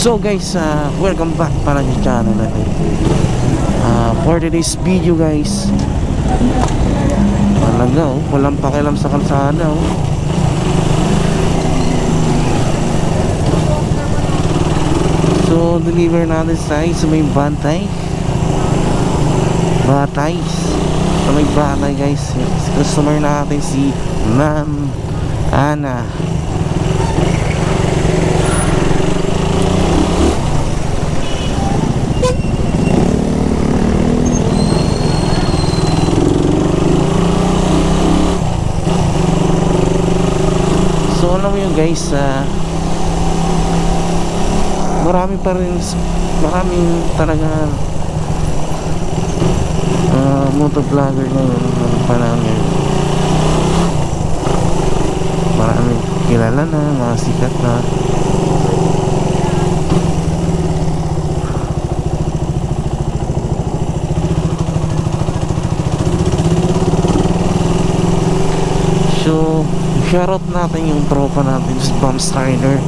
So guys, welcome back para sa channel natin. For today's video guys, talaga walang pakialam sa kalsada So deliver natin sa may Batay sa may Batay guys. Customer natin si Ma'am Ana. So alam mo yun guys, maraming talaga motovlogger ngayon ng panahon ngayon. Maraming kilala na, mga sikat na. So shoutout natin yung tropa natin si Bam Steiner,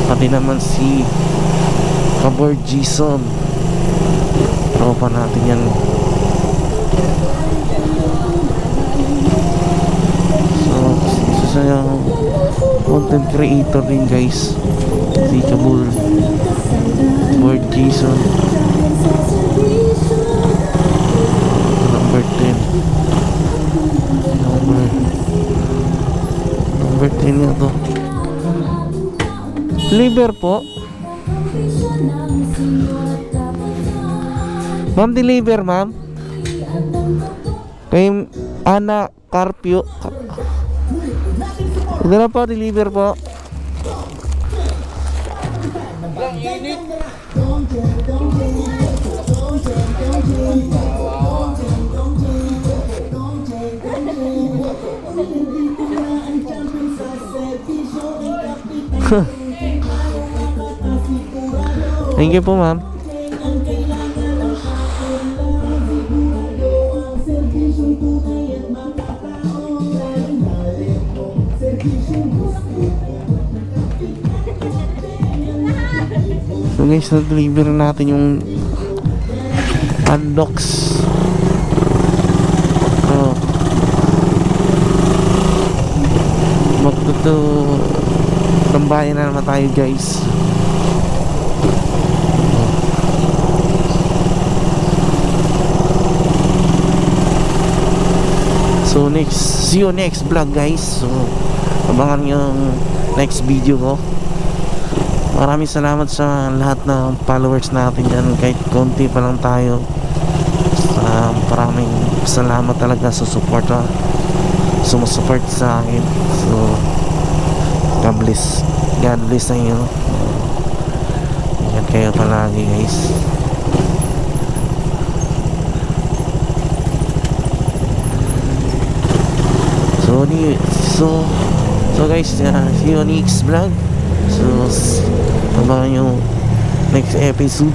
pati naman si Kabor Jason, tropa natin yan. So isa yung content creator din guys, si Kabor Jason. Number 10 niya to. Liver po. Ma'am, deliver ma'am. Kay Ana Carpio. Ito na po, deliver po. Thank you po ma'am. So guys, na-deliver natin yung undocs. Tambayan na naman tayo guys. So see you next vlog guys. So abangan yung next video ko. Maraming salamat sa lahat ng followers natin dyan, kahit konti pa lang tayo. Maraming salamat talaga sa support, sumusupport sa akin. So God bless sa inyo. Ingat kayo palagi guys. So guys, see you next vlog. So abangan yung next episode.